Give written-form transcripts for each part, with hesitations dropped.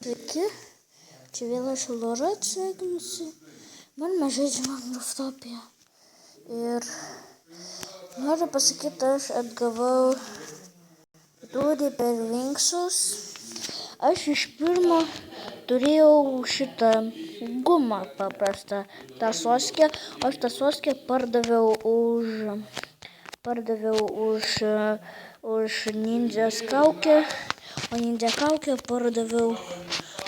Sveiki, čia vėl aš Laura sveikinusi. Mes žaidžiame Graftopiją. Ir noriu pasakyti, aš atgavau durį per Vinksus. Aš iš pirmo turėjau šitą gumą paprastą, tą soskę. Aš tą soskę pardaviau už ninjas kaukę. O ninja kaukę pardaviau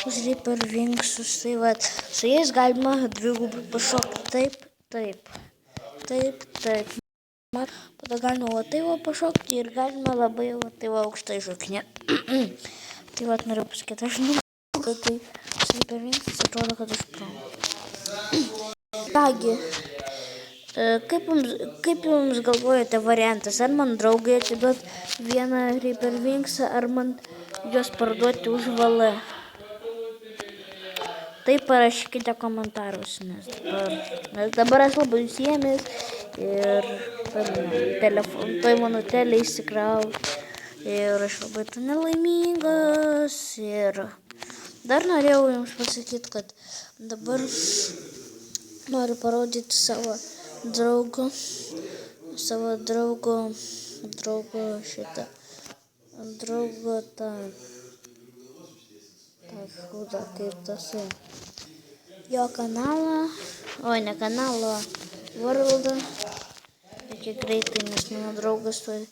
už Reaper Vinksus. Tai vat, su jais galima dvigubai pašokti. Taip. Tada galima va tai va pašokti ir galima labai va tai va aukštai šokinėti. Tai vat noriu pasakyti, aš kad tai su Reaper Vinksus atrodo, kad aš pro. Kągi, kaip jums galvojate variantas, ar man draugai atiduot vieną Reaper Vinksą, ar man juos parduoti už VL? Tai parašykite komentaruose, nes dabar aš labai užsiėmęs ir tai mano telė įsikrau ir aš labai nelaimingas. Ir dar norėjau jums pasakyti, kad dabar noriu parodyti savo draugo tą šūdą, kaip tasai. Jo kanalą, ne kanalą, Worldą. Reikia greitai, nes mano draugas tuoj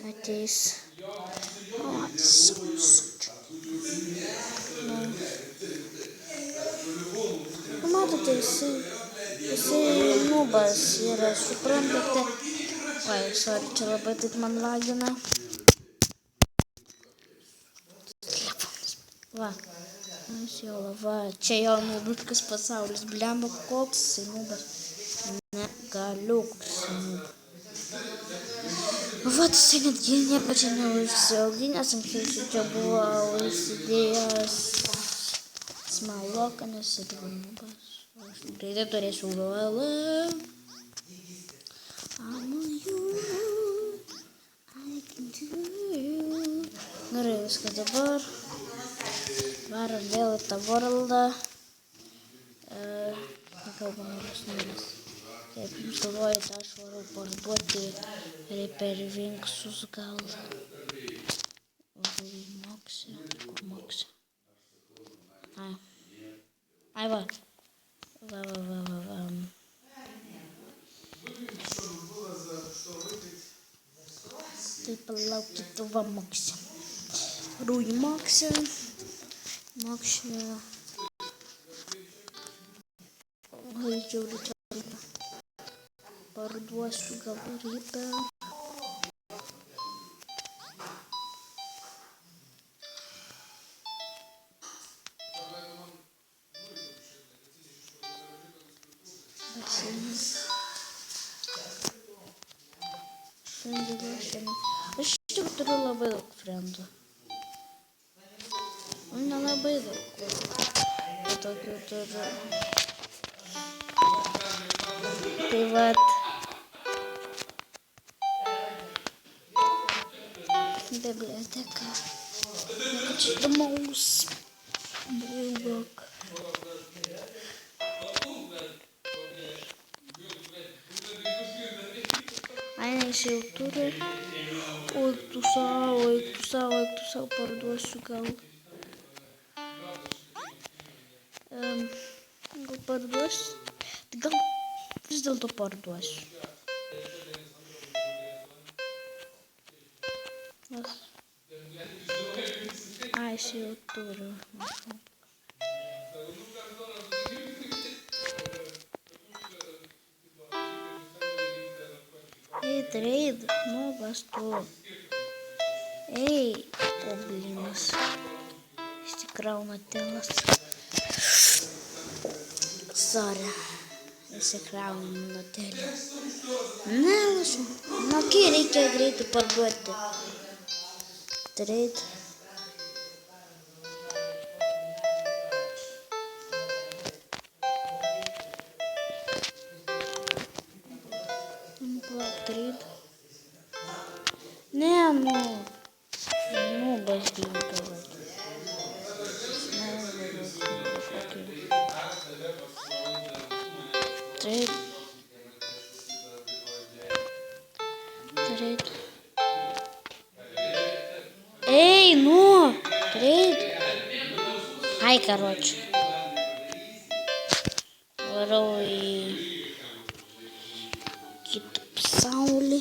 ateis. Matote, jisai nubas yra, suprantate. Sorry, čia labai taip man lagina. Čia jo nubiškas pasaulis, blemba, koks jisai nubas. Negaliu, koks jisai nubas. Vat jisai netgi nieko čia neužsiauginęs, anksčiau čia buvo užsidėjęs smaloką, nes jisai dabar nubas. Aš greitai turėsiu VL. Gerai, viskas dabar. Varom vėl į tą Worldą. Kalbam nulis. Kaip jums galvojate, aš varau parduoti Reaper Vinksus gal. Varau į Moksę. Kur Moksę? Va. Tai palaukit, va Moksę. Varau į Moksę. Žiauriai čia parduosiu gal Reaper. Aš iš tikrųjų turiu labai daug frendų. Nelabai daug. Tokių turiu. Tai vat. Biblioteka. Nieko čia įdomaus. Daug. Jis jau turi. Eik tu sau parduosiu gal. Gal parduosiu? Gal vis dėlto parduosiu. Jis jau turiu. Trade, nubas tu. Blinas. Įsikrauna telas. Sorry. Įsikrauna mano telė. Kai reikia greitai parduoti. Trade. Ne, nubas greitai. Taip. Taip. Эй, ну! Taip. Ai, короче. Varau į kitą pasaulį.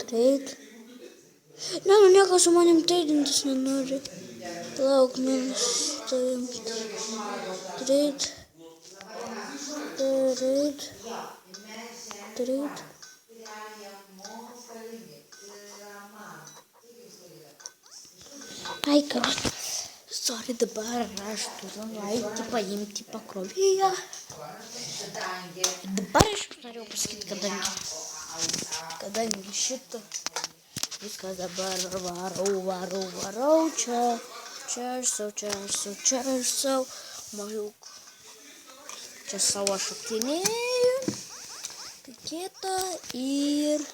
Trade. Ne, nu niekas su manim traidintis nenori. Lauk, nors tavim. Trade. Trade. Trade. Ai, короче. Sorry, dabar aš turiu nueiti paimti pakrovėją. Dabar aš norėjau pasakyti, kadangi šitą viską dabar varau čia mažiuk čia savo šokinėju, tai kitą ir